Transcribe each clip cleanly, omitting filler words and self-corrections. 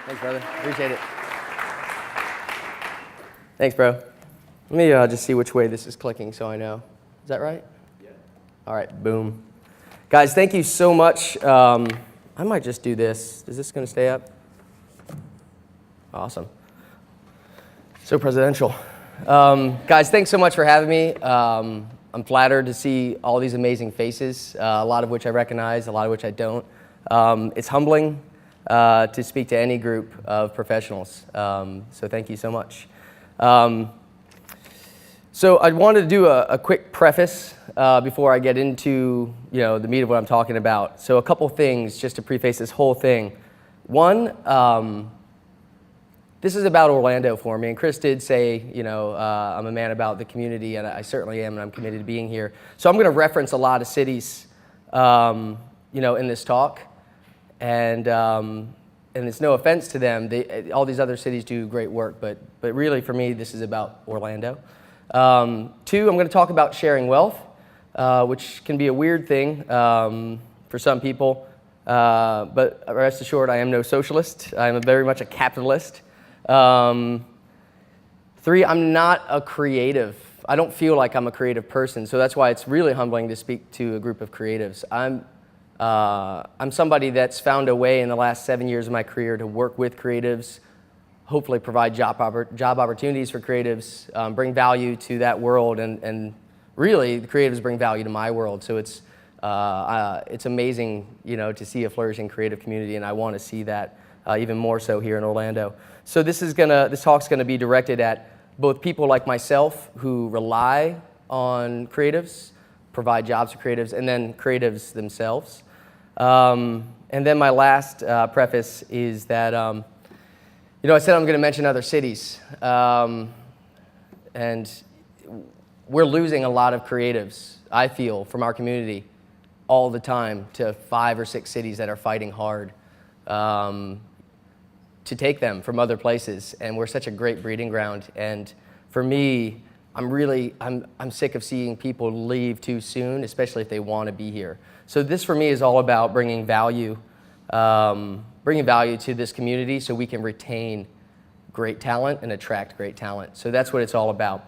Thanks, brother. Appreciate it. Thanks, bro. Let me just see which way this is clicking so I know. Is that right? Yeah. All right, boom. Guys, thank you so much. I might just do this. Is this going to stay up? Awesome. So presidential. Guys, thanks so much for having me. I'm flattered to see all these amazing faces, a lot of which I recognize, a lot of which I don't. It's humbling to speak to any group of professionals. So thank you so much. So I wanted to do a quick preface before I get into the meat of what I'm talking about. So a couple things just to preface this whole thing. One, this is about Orlando for me, and Chris did say, I'm a man about the community, and I certainly am, and I'm committed to being here. So I'm going to reference a lot of cities, in this talk. And it's no offense to them. All these other cities do great work, but really for me, this is about Orlando. Two, I'm going to talk about sharing wealth, which can be a weird thing for some people. But rest assured, I am no socialist. I am very much a capitalist. Three, I'm not a creative. I don't feel like I'm a creative person, so that's why it's really humbling to speak to a group of creatives. I'm somebody that's found a way in the last 7 years of my career to work with creatives, hopefully provide job opportunities for creatives, bring value to that world, and really the creatives bring value to my world. So it's amazing, to see a flourishing creative community, and I want to see that even more so here in Orlando. So this talk's gonna be directed at both people like myself who rely on creatives, provide jobs for creatives, and then creatives themselves. And then my last preface is that, I said I'm going to mention other cities. And we're losing a lot of creatives, I feel, from our community all the time to 5 or 6 cities that are fighting hard to take them from other places. And we're such a great breeding ground. And for me, I'm sick of seeing people leave too soon, especially if they want to be here. So this for me is all about bringing value to this community so we can retain great talent and attract great talent. So that's what it's all about.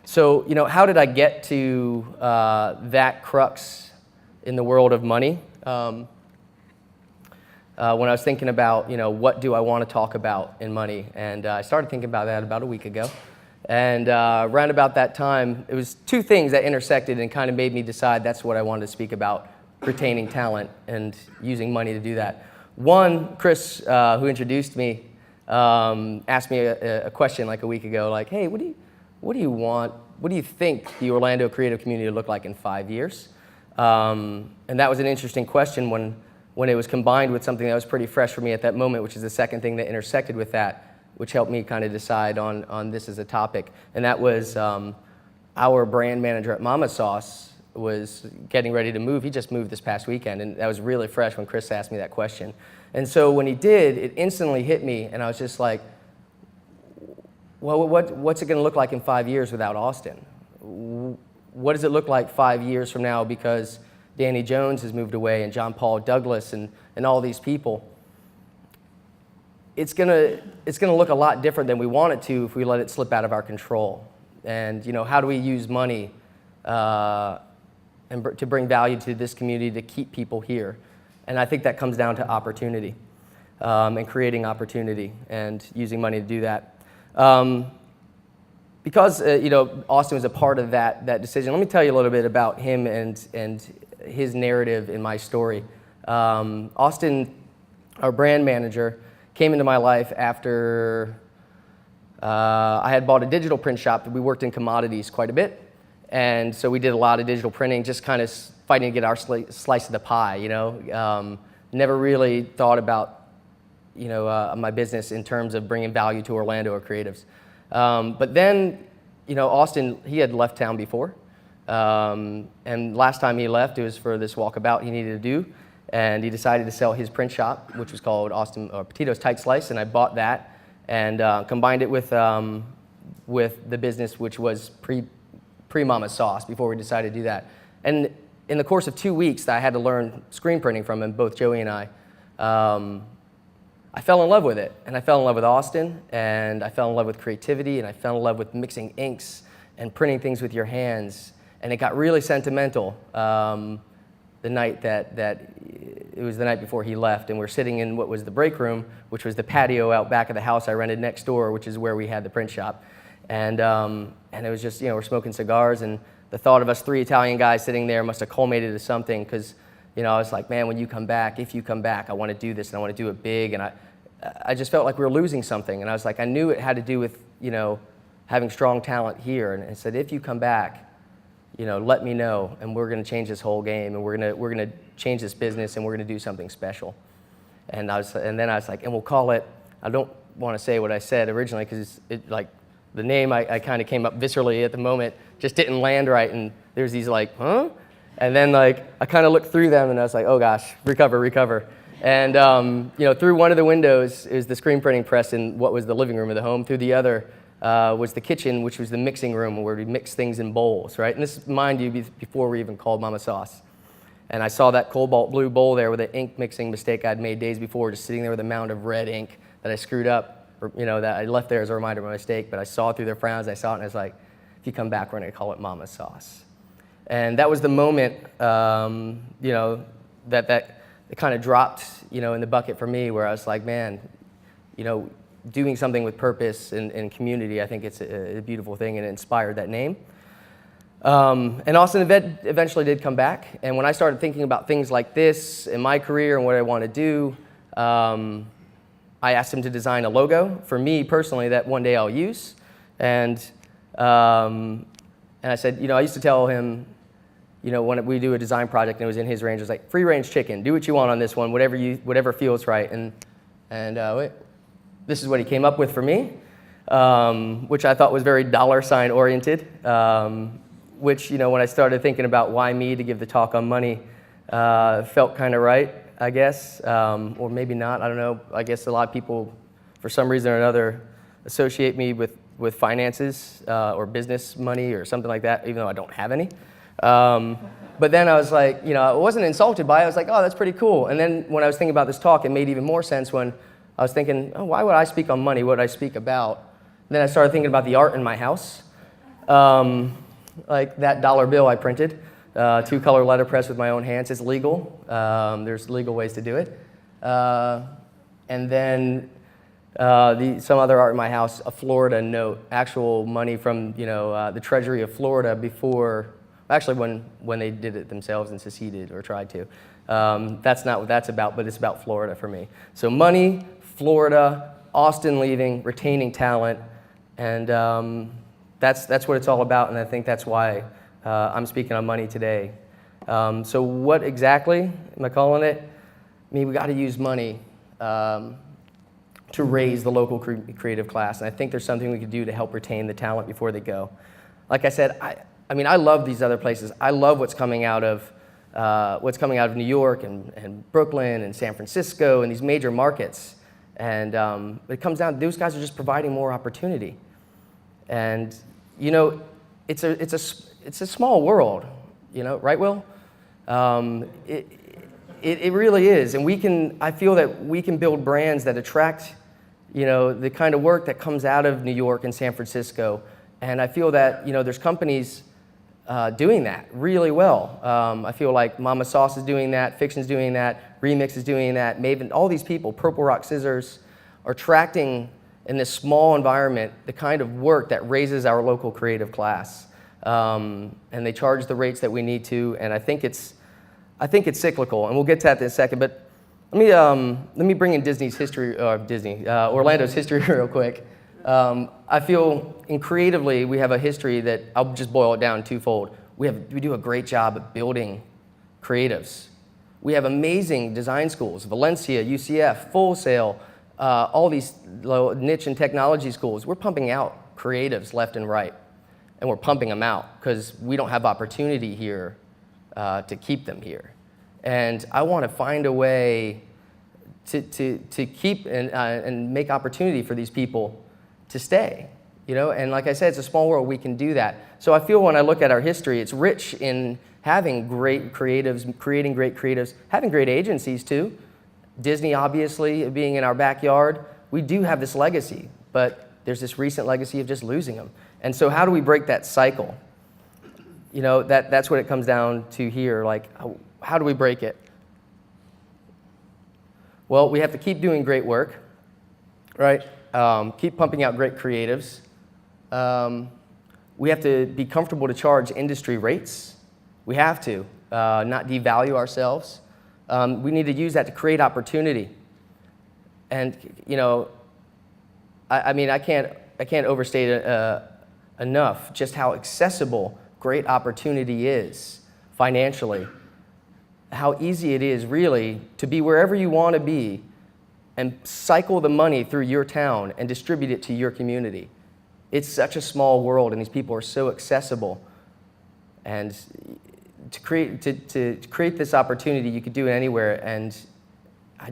So, how did I get to that crux in the world of money? When I was thinking about, what do I want to talk about in money? And I started thinking about that about a week ago. And around about that time, it was 2 things that intersected and kind of made me decide that's what I wanted to speak about, retaining talent and using money to do that. One, Chris, who introduced me, asked me a question like a week ago, like, hey, what do you think the Orlando creative community will look like in 5 years? And that was an interesting question when it was combined with something that was pretty fresh for me at that moment, which is the second thing that intersected with that, which helped me kind of decide on this as a topic. And that was our brand manager at Mama Sauce was getting ready to move. He just moved this past weekend, and that was really fresh when Chris asked me that question. And so when he did, it instantly hit me, and I was just like, well, what's it going to look like in 5 years without Austin? What does it look like 5 years from now because Danny Jones has moved away and John Paul Douglas and all these people? It's gonna look a lot different than we want it to if we let it slip out of our control. And how do we use money and to bring value to this community to keep people here? And I think that comes down to opportunity and creating opportunity and using money to do that. Because Austin was a part of that decision. Let me tell you a little bit about him and his narrative in my story. Austin, our brand manager, came into my life after I had bought a digital print shop. We worked in commodities quite a bit, and so we did a lot of digital printing, just kind of fighting to get our slice of the pie. Never really thought about my business in terms of bringing value to Orlando or creatives. But then, Austin, he had left town before. And last time he left, it was for this walkabout he needed to do. And he decided to sell his print shop, which was called Petito's Tight Slice, and I bought that and combined it with the business, which was pre-Mama Sauce, before we decided to do that. And in the course of 2 weeks that I had to learn screen printing from him, both Joey and I fell in love with it. And I fell in love with Austin, and I fell in love with creativity, and I fell in love with mixing inks and printing things with your hands. And it got really sentimental the night it was the night before he left, and we're sitting in what was the break room, which was the patio out back of the house I rented next door, which is where we had the print shop. And it was just, we're smoking cigars, and the thought of us 3 Italian guys sitting there must have culminated to something, because, I was like, man, when you come back, if you come back, I want to do this, and I want to do it big. And I just felt like we were losing something, and I was like, I knew it had to do with, having strong talent here. And I said, if you come back, let me know, and we're going to change this whole game, and we're going to change this business, and we're going to do something special. And then I was like, and we'll call it, I don't want to say what I said originally, because the name I kind of came up viscerally at the moment, just didn't land right, and there's these like, huh? And then I kind of looked through them, and I was like, oh gosh, recover. And through one of the windows is the screen printing press in what was the living room of the home. Through the other was the kitchen, which was the mixing room where we mix things in bowls, right? And this, mind you, before we even called Mama Sauce. And I saw that cobalt blue bowl there with an ink mixing mistake I'd made days before, just sitting there with a mound of red ink that I screwed up, or, that I left there as a reminder of my mistake. But I saw through their frowns, I saw it, and I was like, if you come back, we're going to call it Mama Sauce. And that was the moment, that it kind of dropped, in the bucket for me, where I was like, man, doing something with purpose and community, I think it's a beautiful thing, and it inspired that name. And Austin eventually did come back, and when I started thinking about things like this in my career and what I want to do, I asked him to design a logo for me personally that one day I'll use. And I said, I used to tell him, when we do a design project and it was in his range, it was like, free range chicken, do what you want on this one, whatever feels right. And this is what he came up with for me, which I thought was very $sign oriented, which, when I started thinking about why me to give the talk on money, felt kind of right, I guess, or maybe not, I don't know. I guess a lot of people, for some reason or another, associate me with finances or business money or something like that, even though I don't have any. But then I was like, I wasn't insulted by it. I was like, oh, that's pretty cool. And then when I was thinking about this talk, it made even more sense when I was thinking, oh, why would I speak on money? What would I speak about? And then I started thinking about the art in my house. Like that dollar bill I printed, 2-color letterpress with my own hands. It's legal. There's legal ways to do it. And then some other art in my house, a Florida note, actual money from the Treasury of Florida before, actually when they did it themselves and seceded or tried to. That's not what that's about, but it's about Florida for me. So money, Florida, Austin leaving, retaining talent, and that's what it's all about, and I think that's why I'm speaking on money today. So what exactly am I calling it? I mean, we got to use money to raise the local creative class, and I think there's something we could do to help retain the talent before they go. Like I said, I love these other places. I love what's coming out of New York and Brooklyn and San Francisco and these major markets. And it comes down, those guys are just providing more opportunity. And it's a small world, right, Will? It really is, and I feel that we can build brands that attract, the kind of work that comes out of New York and San Francisco. And I feel that, there's companies doing that really well. I feel like Mama Sauce is doing that, Fiction's doing that, Remix is doing that, Maven, all these people, Purple Rock Scissors, are attracting in this small environment the kind of work that raises our local creative class. And they charge the rates that we need to, and I think it's cyclical, and we'll get to that in a second, but let me bring in Orlando's history real quick. I feel creatively we have a history that I'll just boil it down twofold. We do a great job at building creatives. We have amazing design schools, Valencia, UCF, Full Sail, all these niche and technology schools, we're pumping out creatives left and right. And we're pumping them out because we don't have opportunity here to keep them here. And I want to find a way to keep and make opportunity for these people to stay. You know, and like I said, it's a small world, we can do that. So I feel when I look at our history, it's rich in having great creatives, creating great creatives, having great agencies too. Disney, obviously, being in our backyard, we do have this legacy, but there's this recent legacy of just losing them. And so how do we break that cycle? You know, that's what it comes down to here, like how do we break it? Well, we have to keep doing great work, right? Keep pumping out great creatives. We have to be comfortable to charge industry rates. We have to, not devalue ourselves. We need to use that to create opportunity. And, you know, I mean, I can't overstate enough just how accessible great opportunity is financially. How easy it is really to be wherever you want to be and cycle the money through your town and distribute it to your community. It's such a small world, and these people are so accessible. And to create this opportunity, you could do it anywhere. And I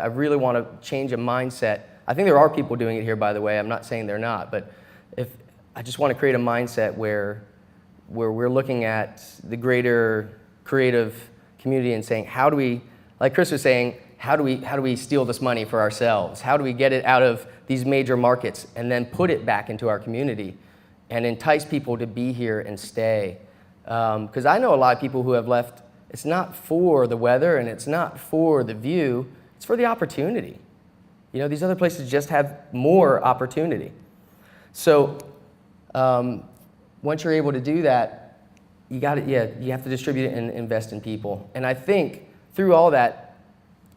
really want to change a mindset. I think there are people doing it here, by the way. I'm not saying they're not, but I just want to create a mindset where we're looking at the greater creative community and saying, how do we, like Chris was saying, how do we steal this money for ourselves? How do we get it out of these major markets and then put it back into our community and entice people to be here and stay? Because I know a lot of people who have left, it's not for the weather and it's not for the view, it's for the opportunity. You know, these other places just have more opportunity. So once you're able to do that, you have to distribute it and invest in people. And I think through all that,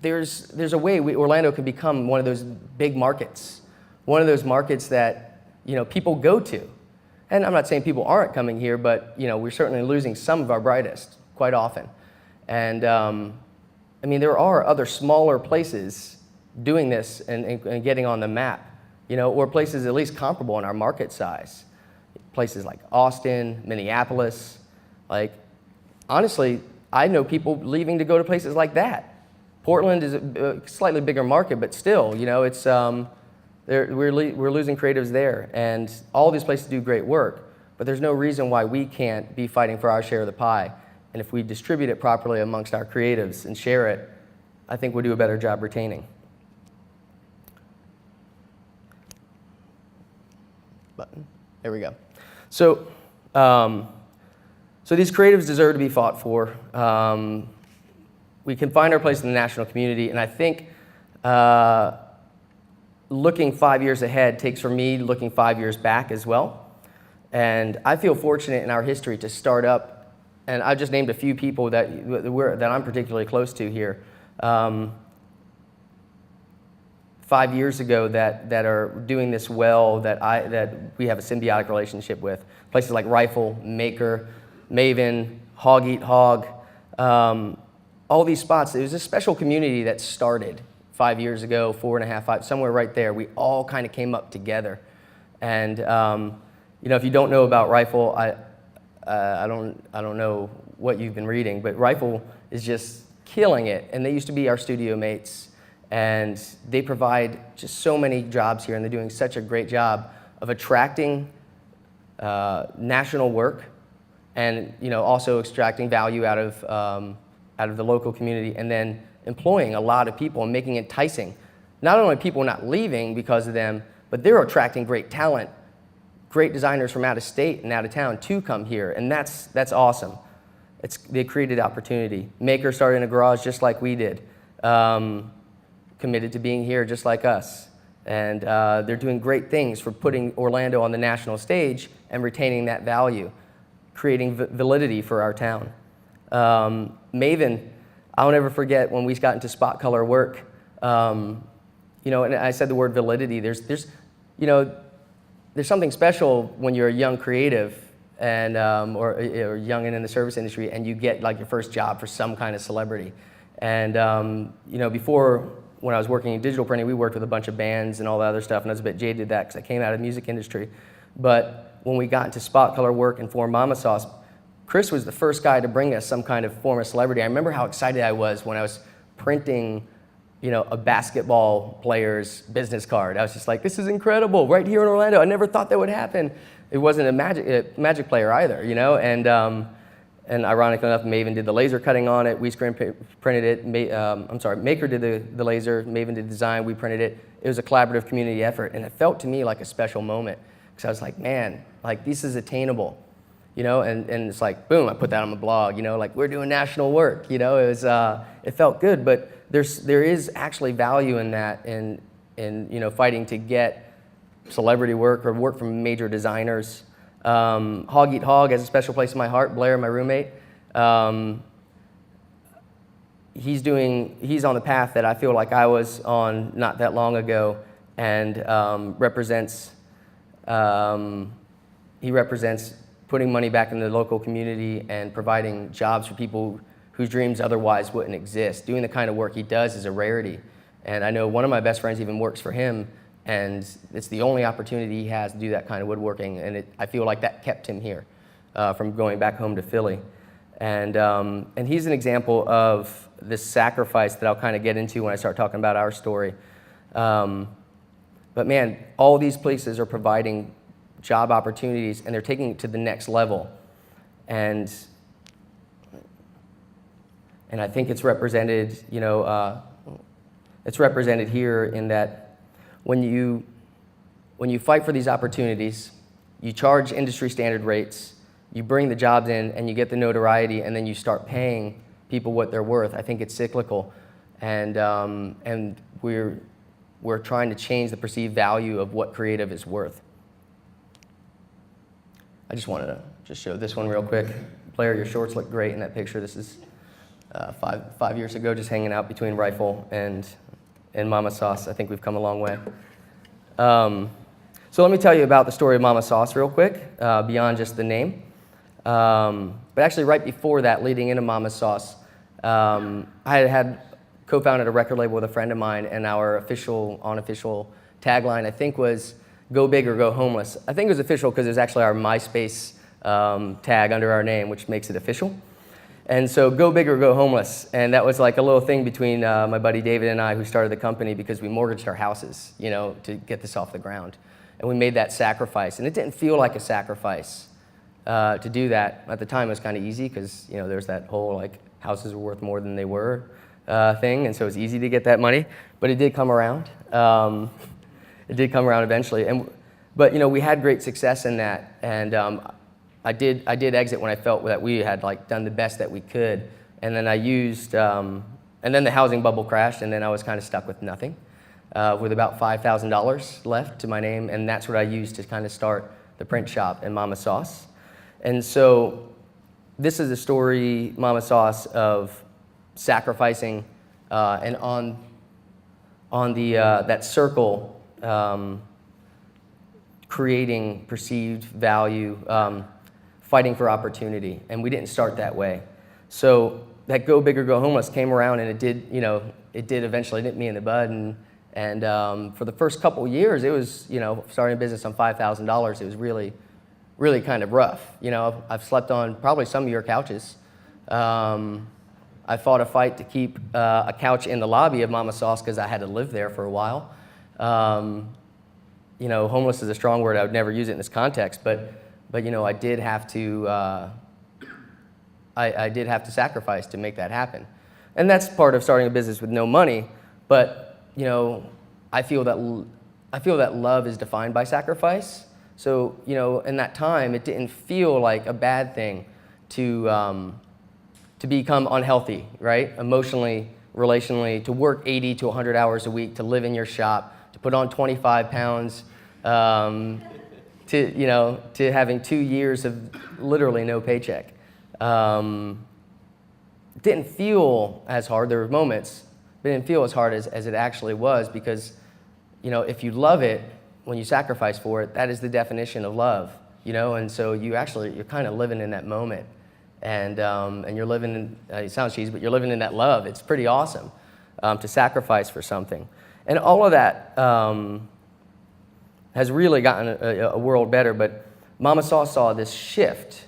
there's a way Orlando can become one of those big markets, one of those markets that, you know, people go to. And I'm not saying people aren't coming here, but, you know, we're certainly losing some of our brightest quite often. And I mean, there are other smaller places doing this and getting on the map, you know, or places at least comparable in our market size. Places like Austin, Minneapolis. Like, honestly, I know people leaving to go to places like that. Portland is a slightly bigger market, but still, you know, it's we're losing creatives there, and all these places do great work. But there's no reason why we can't be fighting for our share of the pie. And if we distribute it properly amongst our creatives and share it, I think we'll do a better job retaining. Button. There we go. So, so these creatives deserve to be fought for. We can find our place in the national community, and I think looking 5 years ahead takes for me looking 5 years back as well. And I feel fortunate in our history to start up, and I've just named a few people that I'm particularly close to here. 5 years ago that are doing this well, that we have a symbiotic relationship with. Places like Rifle, Maker, Maven, Hog Eat Hog, all these spots. It was a special community that started 5 years ago, 4.5, 5, somewhere right there. We all kind of came up together. And you know, if you don't know about Rifle, I don't know what you've been reading, but Rifle is just killing it. And they used to be our studio mates. And they provide just so many jobs here, and they're doing such a great job of attracting national work, and, you know, also extracting value out of the local community, and then employing a lot of people and making it enticing. Not only people not leaving because of them, but they're attracting great talent, great designers from out of state and out of town to come here, and that's awesome. They created opportunity. Maker started in a garage just like we did. Committed to being here just like us. And they're doing great things for putting Orlando on the national stage and retaining that value, creating validity for our town. Maven, I'll never forget when we got into spot color work. You know, and I said the word validity. There's you know, there's something special when you're a young creative and or young and in the service industry, and you get like your first job for some kind of celebrity. And you know, before when I was working in digital printing, we worked with a bunch of bands and all that other stuff, and I was a bit jaded at that because I came out of the music industry. But when we got into spot color work and formed Mama Sauce, Chris was the first guy to bring us some kind of form of celebrity. I remember how excited I was when I was printing, a basketball player's business card. I was just like, this is incredible, right here in Orlando. I never thought that would happen. It wasn't a magic player either, and ironically enough, Maven did the laser cutting on it. We screen printed it. Maker did the laser. Maven did the design. We printed it. It was a collaborative community effort, and it felt to me like a special moment because I was like, man, like this is attainable, and it's like, boom, I put that on my blog, like we're doing national work, it felt good, but there is actually value in that, in fighting to get celebrity work or work from major designers. Hog Eat Hog has a special place in my heart. Blair, my roommate, he's on the path that I feel like I was on not that long ago, and he represents putting money back in the local community and providing jobs for people whose dreams otherwise wouldn't exist. Doing the kind of work he does is a rarity, and I know one of my best friends even works for him. And it's the only opportunity he has to do that kind of woodworking, and I feel like that kept him here from going back home to Philly. And he's an example of this sacrifice that I'll kind of get into when I start talking about our story. But man, all these places are providing job opportunities, and they're taking it to the next level. And I think it's represented, it's represented here in that when you fight for these opportunities, you charge industry standard rates, you bring the jobs in, and you get the notoriety, and then you start paying people what they're worth. I think it's cyclical, and we're trying to change the perceived value of what creative is worth. I just wanted to show this one real quick. Blair, your shorts look great in that picture. This is 5 years ago, just hanging out between Rifle and Mama Sauce. I think we've come a long way. So let me tell you about the story of Mama Sauce real quick, beyond just the name. But actually right before that, leading into Mama Sauce, I had co-founded a record label with a friend of mine, and our unofficial tagline, I think, was "Go big or go homeless." I think it was official because it was actually our MySpace tag under our name, which makes it official. And so go big or go homeless. And that was like a little thing between my buddy David and I, who started the company because we mortgaged our houses, to get this off the ground. And we made that sacrifice. And it didn't feel like a sacrifice to do that. At the time, it was kind of easy because, there's that whole like houses were worth more than they were thing. And so it's easy to get that money. But it did come around. It did come around eventually. But we had great success in that. And I did exit when I felt that we had like done the best that we could, and then I used, and then the housing bubble crashed, and then I was kind of stuck with nothing, with about $5,000 left to my name, and that's what I used to kind of start the print shop and Mama Sauce. And so this is a story, Mama Sauce, of sacrificing, and on the that circle, creating perceived value. Fighting for opportunity, and we didn't start that way. So that go big or go homeless came around, and it did eventually nip me in the bud, and for the first couple years, it was, starting a business on $5,000, it was really, really kind of rough. I've slept on probably some of your couches. I fought a fight to keep a couch in the lobby of Mama Sauce because I had to live there for a while. Homeless is a strong word. I would never use it in this context, but I did have to I did have to sacrifice to make that happen. And that's part of starting a business with no money, but I feel that love is defined by sacrifice. So, in that time, it didn't feel like a bad thing to become unhealthy, right? Emotionally, relationally, to work 80 to 100 hours a week, to live in your shop, to put on 25 pounds, to having 2 years of literally no paycheck. It didn't feel as hard. There were moments, but it didn't feel as hard as it actually was, because, if you love it, when you sacrifice for it, that is the definition of love, and so you're kind of living in that moment, and you're living in, it sounds cheesy, but you're living in that love. It's pretty awesome. to sacrifice for something. And all of that has really gotten a world better, but Mama Sauce saw this shift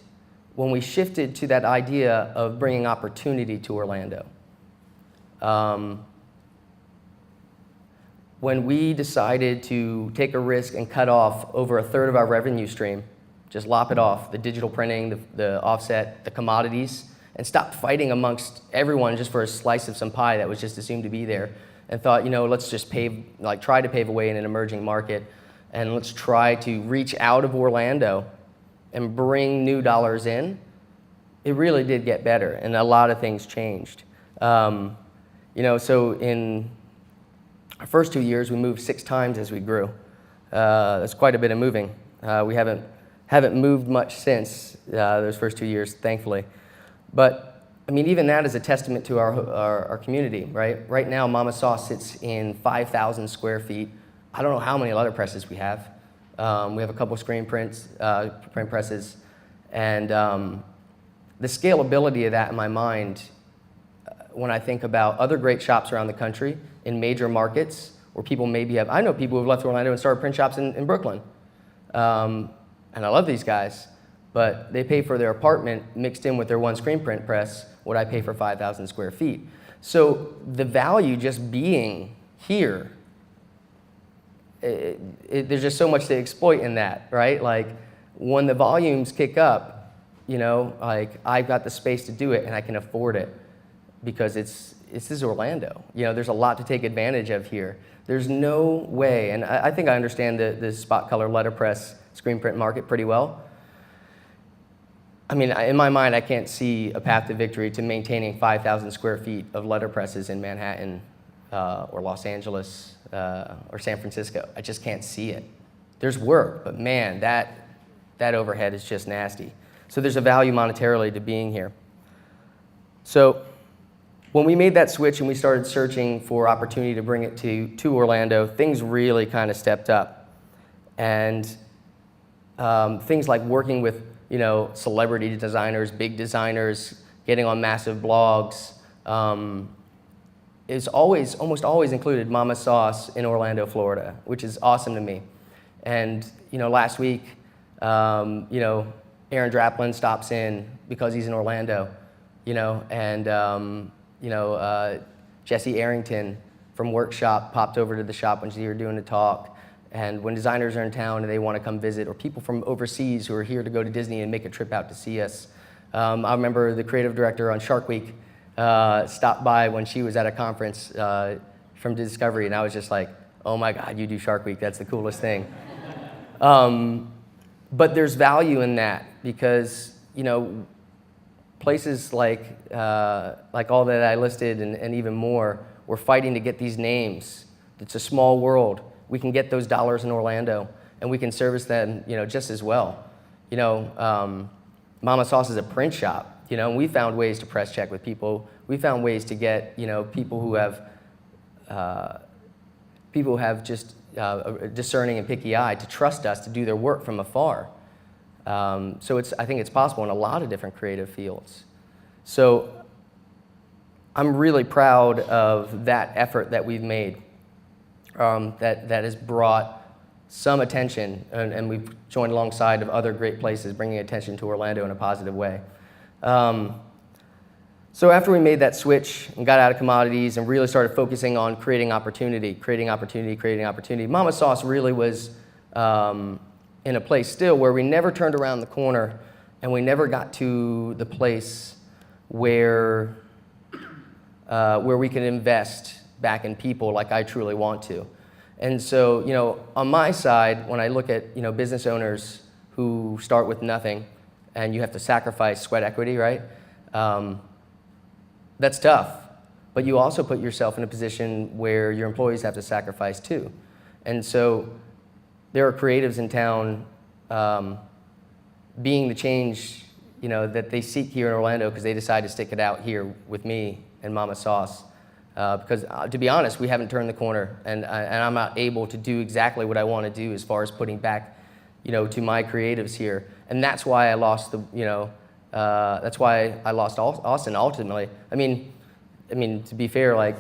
when we shifted to that idea of bringing opportunity to Orlando. When we decided to take a risk and cut off over a third of our revenue stream, just lop it off, the digital printing, the offset, the commodities, and stopped fighting amongst everyone just for a slice of some pie that was just assumed to be there, and thought, let's just try to pave a way in an emerging market, and let's try to reach out of Orlando and bring new dollars in. It really did get better, and a lot of things changed. So in our first 2 years, we moved 6 times as we grew. That's quite a bit of moving. We haven't moved much since those first 2 years, thankfully. But even that is a testament to our community, right? Right now, Mama Sauce sits in 5,000 square feet. I don't know how many letter presses we have. We have a couple screen print presses, and the scalability of that in my mind, when I think about other great shops around the country in major markets where people maybe have, I know people who've left Orlando and started print shops in Brooklyn, and I love these guys, but they pay for their apartment mixed in with their one screen print press what I pay for 5,000 square feet. So the value just being here, there's just so much to exploit in that, right? Like when the volumes kick up, I've got the space to do it and I can afford it because this is Orlando. There's a lot to take advantage of here. There's no way, and I think I understand the spot color letterpress screen print market pretty well. In my mind, I can't see a path to victory to maintaining 5,000 square feet of letterpresses in Manhattan or Los Angeles or San Francisco. I just can't see it. There's work, but man, that overhead is just nasty. So there's a value monetarily to being here. So when we made that switch and we started searching for opportunity to bring it to Orlando, things really kind of stepped up. And things like working with celebrity designers, big designers, getting on massive blogs, is almost always included Mama Sauce in Orlando, Florida, which is awesome to me. And last week, Aaron Draplin stops in because he's in Orlando, and Jesse Arrington from Workshop popped over to the shop when she were doing a talk. And when designers are in town and they want to come visit, or people from overseas who are here to go to Disney and make a trip out to see us. I remember the creative director on Shark Week stopped by when she was at a conference from Discovery, and I was just like, oh my God, you do Shark Week, that's the coolest thing. But there's value in that because, places like all that I listed and even more, we're fighting to get these names. It's a small world. We can get those dollars in Orlando, and we can service them, just as well. Mama Sauce is a print shop, and we found ways to press check with people. We found ways to get, people who have just a discerning and picky eye to trust us to do their work from afar. So I think it's possible in a lot of different creative fields. So I'm really proud of that effort that we've made. That has brought some attention, and we've joined alongside of other great places bringing attention to Orlando in a positive way. So after we made that switch and got out of commodities and really started focusing on creating opportunity, Mama Sauce really was in a place still where we never turned around the corner and we never got to the place where we can invest back in people like I truly want to. And so, on my side, when I look at, business owners who start with nothing and you have to sacrifice sweat equity, right? That's tough. But you also put yourself in a position where your employees have to sacrifice too. And so there are creatives in town being the change, that they seek here in Orlando because they decide to stick it out here with me and Mama Sauce. Because to be honest, we haven't turned the corner, and I'm not able to do exactly what I want to do as far as putting back, to my creatives here, and that's why I lost Austin ultimately. I mean, to be fair, like,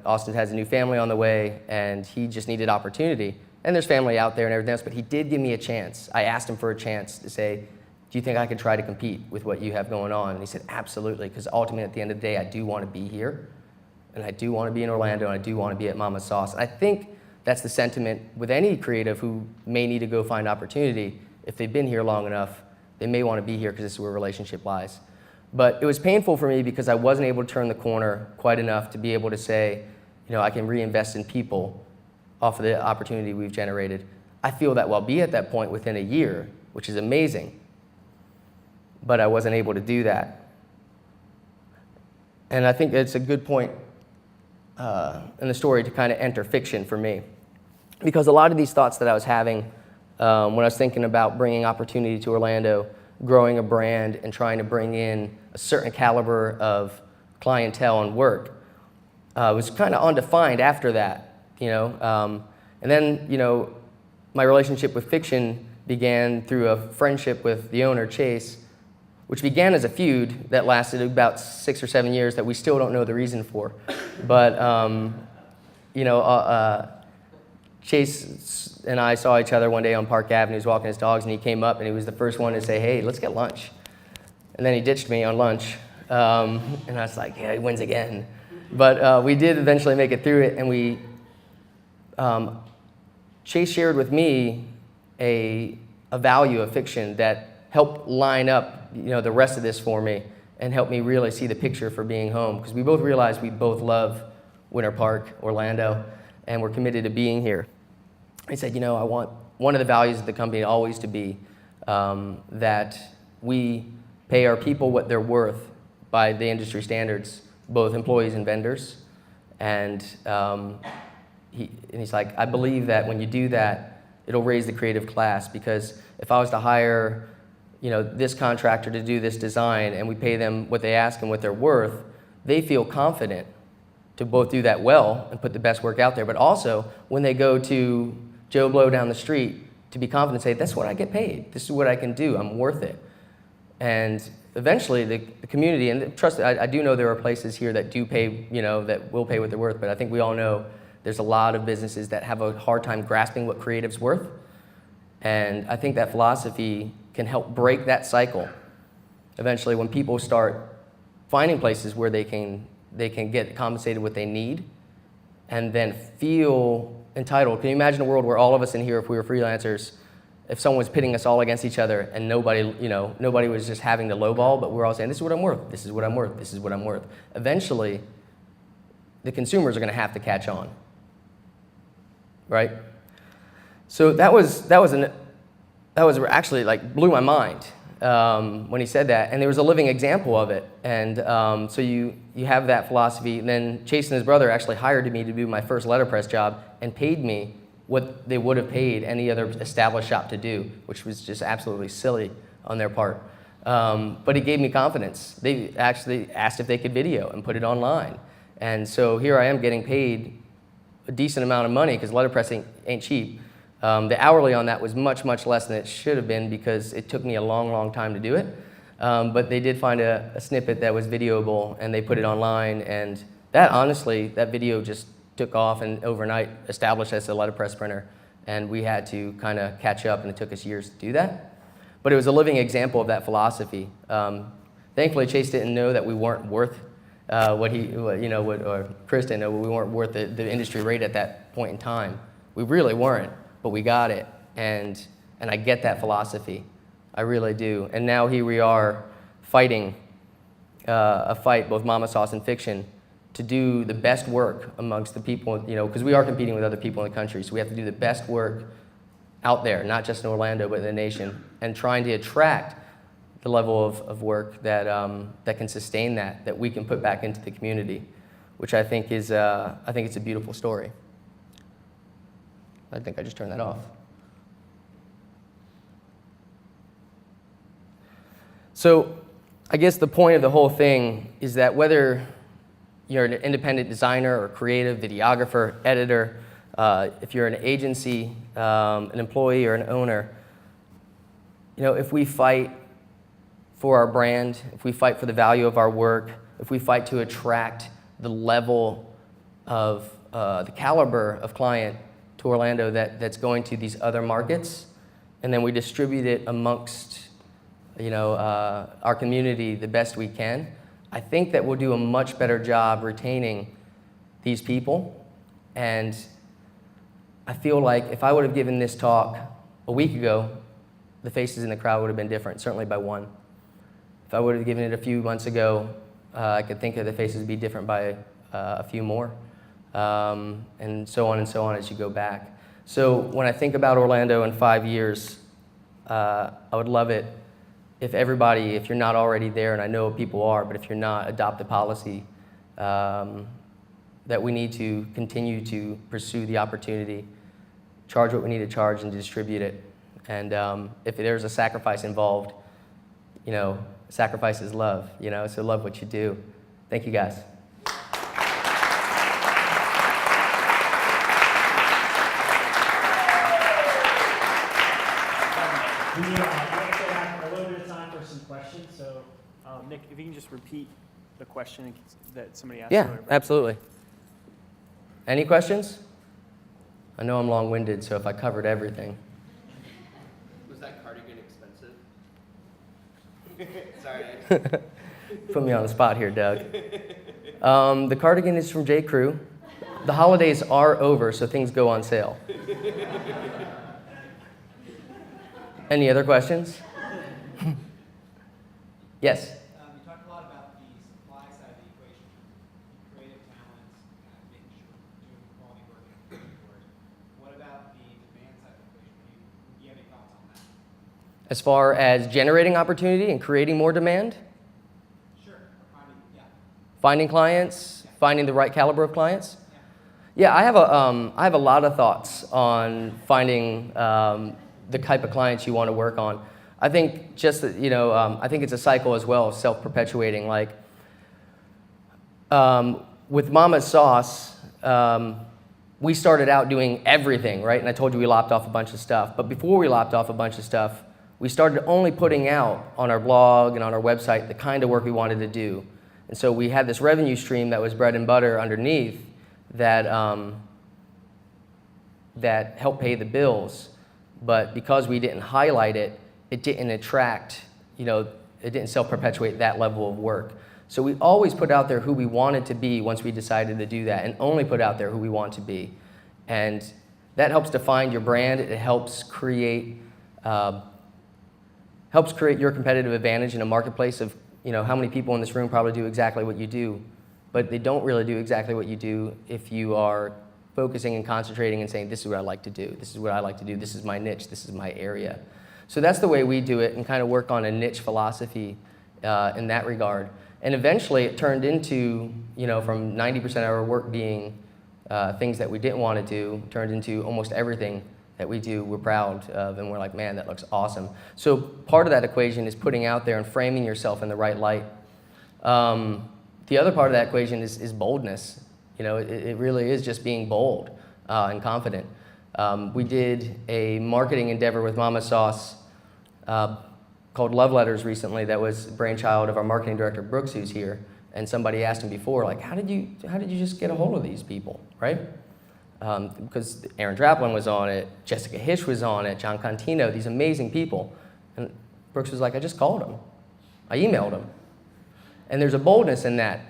Austin has a new family on the way, and he just needed opportunity. And there's family out there and everything else, but he did give me a chance. I asked him for a chance to say, do you think I could try to compete with what you have going on? And he said, absolutely, because ultimately at the end of the day, I do want to be here, and I do want to be in Orlando, and I do want to be at Mama Sauce. And I think that's the sentiment with any creative who may need to go find opportunity. If they've been here long enough, they may want to be here because this is where relationship lies. But it was painful for me because I wasn't able to turn the corner quite enough to be able to say, I can reinvest in people off of the opportunity we've generated. I feel that we'll be at that point within a year, which is amazing. But I wasn't able to do that. And I think it's a good point in the story to kind of enter fiction for me. Because a lot of these thoughts that I was having when I was thinking about bringing opportunity to Orlando, growing a brand, and trying to bring in a certain caliber of clientele and work, was kind of undefined after that, And then, my relationship with fiction began through a friendship with the owner, Chase, which began as a feud that lasted about 6 or 7 years that we still don't know the reason for. But, Chase and I saw each other one day on Park Avenue. He was walking his dogs, and he came up, and he was the first one to say, hey, let's get lunch. And then he ditched me on lunch, and I was like, yeah, he wins again. But we did eventually make it through it, and Chase shared with me a value of fiction that helped line up, the rest of this for me and helped me really see the picture for being home. Because we both realized we both love Winter Park, Orlando, and we're committed to being here. He said, I want one of the values of the company always to be that we pay our people what they're worth by the industry standards, both employees and vendors. And he's like, I believe that when you do that, it'll raise the creative class, because if I was to hire this contractor to do this design and we pay them what they ask and what they're worth, they feel confident to both do that well and put the best work out there, but also when they go to Joe Blow down the street, to be confident and say, that's what I get paid. This is what I can do. I'm worth it. And eventually the community, and trust me, I do know there are places here that do pay, that will pay what they're worth, but I think we all know there's a lot of businesses that have a hard time grasping what creative's worth. And I think that philosophy can help break that cycle. Eventually, when people start finding places where they can get compensated what they need and then feel entitled. Can you imagine a world where all of us in here, if we were freelancers, if someone was pitting us all against each other and nobody was just having the lowball, but we're all saying, this is what I'm worth, this is what I'm worth, this is what I'm worth. Eventually, the consumers are going to have to catch on, right? So that was actually like blew my mind when he said that, and there was a living example of it. And so you have that philosophy, and then Chase and his brother actually hired me to do my first letterpress job and paid me what they would have paid any other established shop to do, which was just absolutely silly on their part. But it gave me confidence. They actually asked if they could video and put it online. And so here I am getting paid a decent amount of money, because letterpressing ain't cheap. The hourly on that was much, much less than it should have been, because it took me a long, long time to do it. But they did find a snippet that was videoable, and they put it online. And that, honestly, that video just took off and overnight established as a letterpress printer. And we had to kind of catch up, and it took us years to do that. But it was a living example of that philosophy. Thankfully, Chase didn't know that we weren't worth or Chris didn't know we weren't worth the industry rate at that point in time. We really weren't. But we got it, and I get that philosophy. I really do. And now here we are fighting a fight, both Mama Sauce and fiction, to do the best work amongst the people, because we are competing with other people in the country, so we have to do the best work out there, not just in Orlando, but in the nation, and trying to attract the level of work that can sustain that we can put back into the community, which I think is it's a beautiful story. I think I just turned that off. So I guess the point of the whole thing is that whether you're an independent designer or creative, videographer, editor, if you're an agency, an employee, or an owner, if we fight for our brand, if we fight for the value of our work, if we fight to attract the level of the caliber of client to Orlando that's going to these other markets, and then we distribute it amongst our community the best we can, I think that we'll do a much better job retaining these people. And I feel like if I would have given this talk a week ago, the faces in the crowd would have been different, certainly by one. If I would have given it a few months ago, I could think that the faces would be different by a few more, and so on as you go back. So when I think about Orlando in 5 years, I would love it if everybody, if you're not already there, and I know people are, but if you're not, adopt the policy that we need to continue to pursue the opportunity, charge what we need to charge, and distribute it. And if there's a sacrifice involved, sacrifice is love, so love what you do. Thank you, guys. We actually have a little bit of time for some questions. So, Nick, if you can just repeat the question that somebody asked. Yeah, absolutely. Any questions? I know I'm long-winded, so if I covered everything. Was that cardigan expensive? Sorry. Put me on the spot here, Doug. The cardigan is from J. Crew. The holidays are over, so things go on sale. Any other questions? Yes? You talked a lot about the supply side of the equation, creative talents, making sure you're doing quality work and good work. What about the demand side of the equation? Do you have any thoughts on that? As far as generating opportunity and creating more demand? Sure. Finding clients, finding the right caliber of clients? Yeah, I have a lot of thoughts on finding the type of clients you want to work on. I think just that, I think it's a cycle as well, self-perpetuating. Like with Mama's Sauce, we started out doing everything, right? And I told you we lopped off a bunch of stuff. But before we lopped off a bunch of stuff, we started only putting out on our blog and on our website the kind of work we wanted to do. And so we had this revenue stream that was bread and butter underneath that that helped pay the bills. But because we didn't highlight it, it didn't attract, it didn't self-perpetuate that level of work. So we always put out there who we wanted to be once we decided to do that, and only put out there who we want to be. And that helps define your brand. It helps create your competitive advantage in a marketplace of, how many people in this room probably do exactly what you do, but they don't really do exactly what you do if you are focusing and concentrating and saying, this is what I like to do, this is what I like to do, this is my niche, this is my area. So that's the way we do it, and kind of work on a niche philosophy in that regard. And eventually it turned into, from 90% of our work being things that we didn't want to do, turned into almost everything that we do we're proud of, and we're like, man, that looks awesome. So part of that equation is putting out there and framing yourself in the right light. The other part of that equation is boldness. It really is just being bold and confident. We did a marketing endeavor with Mama Sauce called Love Letters recently that was a brainchild of our marketing director, Brooks, who's here. And somebody asked him before, like, how did you just get a hold of these people, right? Because Aaron Draplin was on it, Jessica Hish was on it, John Contino, these amazing people. And Brooks was like, I just called them. I emailed them. And there's a boldness in that.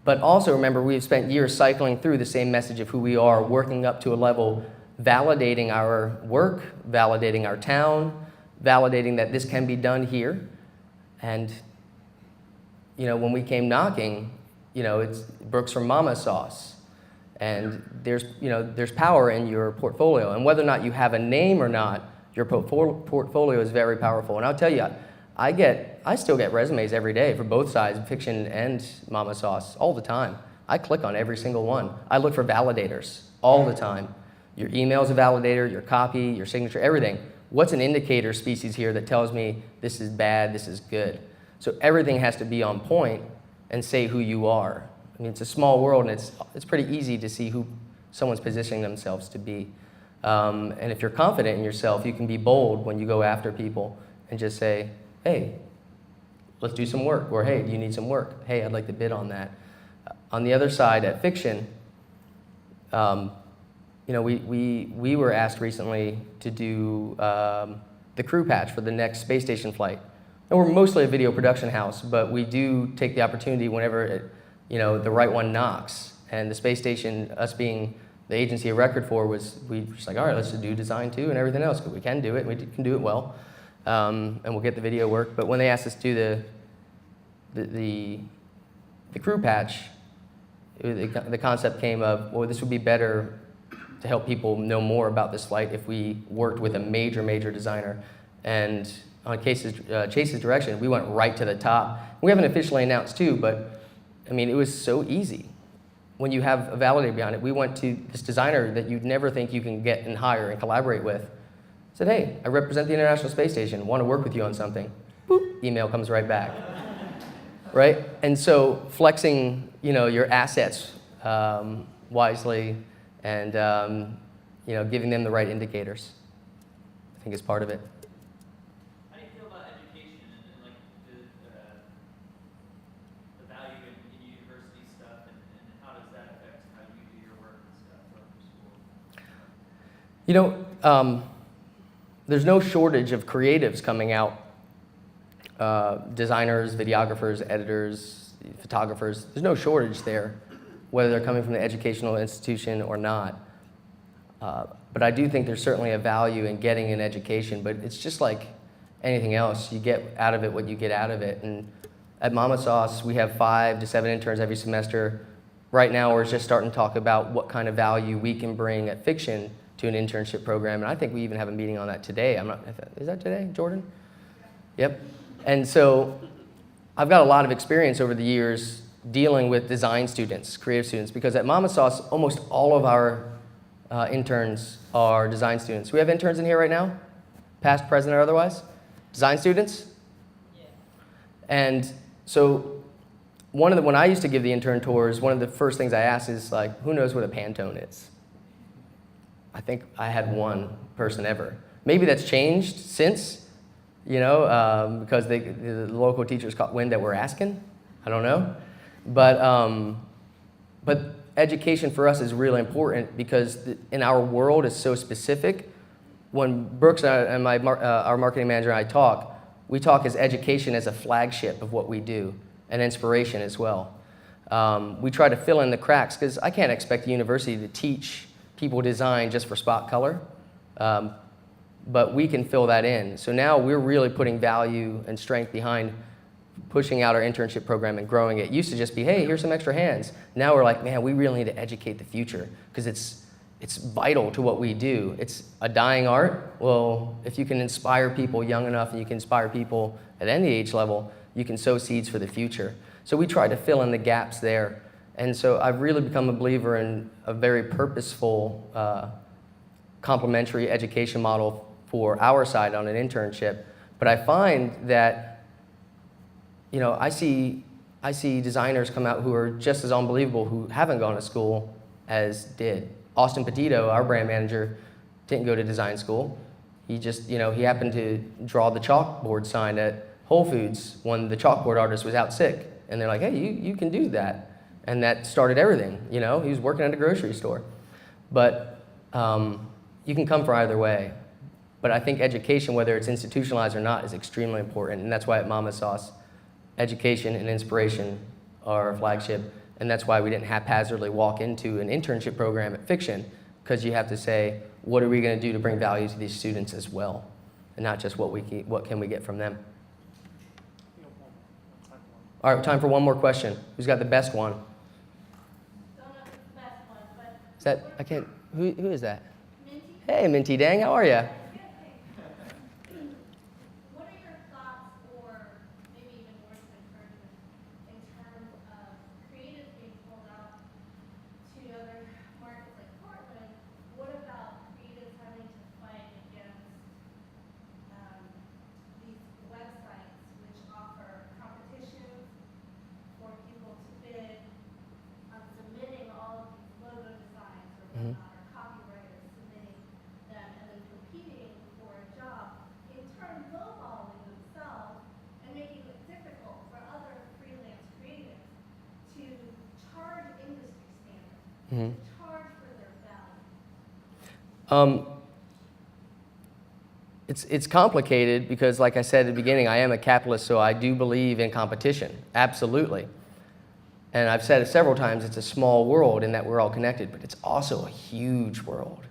But also remember, we've spent years cycling through the same message of who we are, working up to a level, validating our work, validating our town, validating that this can be done here. And, when we came knocking, it's Brooks from Mama Sauce. And there's power in your portfolio. And whether or not you have a name or not, your portfolio is very powerful. And I'll tell you, I still get resumes every day for both sides, fiction and Mama Sauce, all the time. I click on every single one. I look for validators all the time. Your email's a validator, your copy, your signature, everything. What's an indicator species here that tells me this is bad, this is good? So everything has to be on point and say who you are. I mean, it's a small world, and it's pretty easy to see who someone's positioning themselves to be. And if you're confident in yourself, you can be bold when you go after people and just say, hey, let's do some work, or hey, do you need some work? Hey, I'd like to bid on that. on the other side at fiction, you know, we were asked recently to do the crew patch for the next space station flight. And we're mostly a video production house, but we do take the opportunity whenever you know, the right one knocks. And the space station, us being the agency of record for, we were just like, all right, let's just do design too and everything else, because we can do it, we can do it well, and we'll get the video work. But when they asked us to do the crew patch, the concept came of, well, this would be better to help people know more about this flight if we worked with a major designer. And on Chase's direction, we went right to the top. We haven't officially announced too, but I mean, it was so easy. When you have a validator behind it, we went to this designer that you'd never think you can get and hire and collaborate with. Said, hey, I represent the International Space Station, want to work with you on something. Boop, email comes right back. Right? And so flexing, you know, your assets wisely and you know, giving them the right indicators, I think is part of it. How do you feel about education and like the value in university stuff, and how does that affect how you do your work and stuff from school? You know, there's no shortage of creatives coming out. Designers, videographers, editors, photographers, there's no shortage there, whether they're coming from the educational institution or not. But I do think there's certainly a value in getting an education, but it's just like anything else. You get out of it what you get out of it. And at Mama Sauce, we have 5 to 7 interns every semester. Right now, we're just starting to talk about what kind of value we can bring at fiction to an internship program. And I think we even have a meeting on that today. Is that today, Jordan? Yep. And so I've got a lot of experience over the years dealing with design students, creative students, because at Mama Sauce, almost all of our interns are design students. We have interns in here right now, past, present, or otherwise? Design students? Yeah. And so when I used to give the intern tours, one of the first things I asked is like, who knows what a Pantone is? I think I had one person ever. Maybe that's changed since, you know, because the local teachers caught wind that we're asking. I don't know. But education for us is really important because in our world is so specific. When Brooks and our marketing manager and I talk, we talk as education as a flagship of what we do, and inspiration as well. We try to fill in the cracks because I can't expect the university to teach people design just for spot color. But we can fill that in. So now we're really putting value and strength behind pushing out our internship program and growing it. It used to just be, hey, here's some extra hands. Now we're like, man, we really need to educate the future because it's vital to what we do. It's a dying art. Well, if you can inspire people young enough and you can inspire people at any age level, you can sow seeds for the future. So we try to fill in the gaps there. And so I've really become a believer in a very purposeful complementary education model for our side on an internship. But I find that, you know, I see designers come out who are just as unbelievable who haven't gone to school as did. Austin Petito, our brand manager, didn't go to design school. He just, you know, he happened to draw the chalkboard sign at Whole Foods when the chalkboard artist was out sick. And they're like, hey, you can do that. And that started everything, you know? He was working at a grocery store. But you can come from either way. But I think education, whether it's institutionalized or not, is extremely important. And that's why at Mama Sauce, education and inspiration are our flagship. And that's why we didn't haphazardly walk into an internship program at Fiction, because you have to say, what are we going to do to bring value to these students as well? And not just what can we get from them. All right, time for one more question. Who's got the best one? Don't know if it's the best one, but Is that, I can't, who is that? Minty, Hey, Minty Dang, how are you? what are your thoughts, or maybe even words of encouragement, in terms of creatives being pulled out to other markets like Portland? What about creatives having to fight against these websites which offer competitions for people to bid on submitting all of these logo designs or whatnot, or copywriters submitting them and then competing Mhm. charge for their value? It's complicated because, like I said at the beginning, I am a capitalist, so I do believe in competition, absolutely. And I've said it several times, it's a small world in that we're all connected, but it's also a huge world,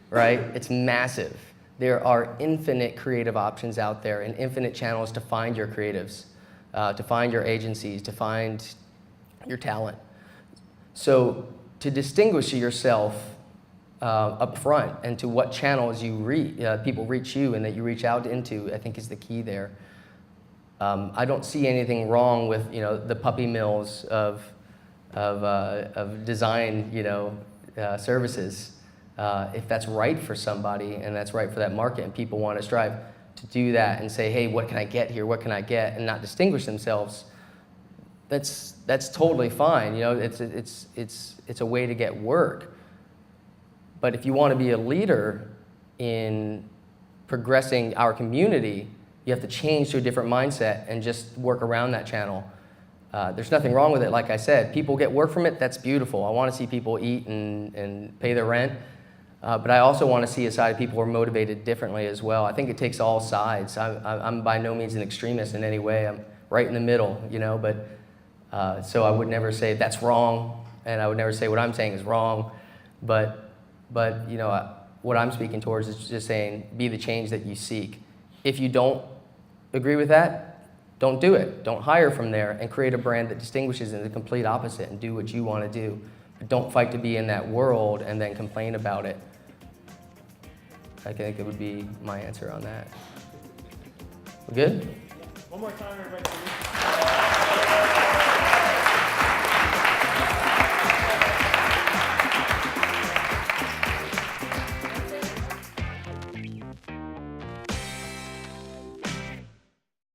right? It's massive. There are infinite creative options out there and infinite channels to find your creatives, to find your agencies, to find your talent. So to distinguish yourself up front and to what channels people reach you and that you reach out into, I think is the key there. I don't see anything wrong with the puppy mills of design services if that's right for somebody and that's right for that market and people want to strive to do that and say, hey, what can I get here? What can I get? And not distinguish themselves. That's totally fine. It's a way to get work. But if you want to be a leader in progressing our community, you have to change to a different mindset and just work around that channel. There's nothing wrong with it, like I said. People get work from it, that's beautiful. I want to see people eat and pay their rent. But I also want to see a side of people who are motivated differently as well. I think it takes all sides. I'm by no means an extremist in any way. I'm right in the middle, but so I would never say that's wrong, and I would never say what I'm saying is wrong. But what I'm speaking towards is just saying, be the change that you seek. If you don't agree with that, don't do it. Don't hire from there and create a brand that distinguishes in the complete opposite and do what you want to do. But don't fight to be in that world and then complain about it. I think it would be my answer on that. We good? One more time, everybody.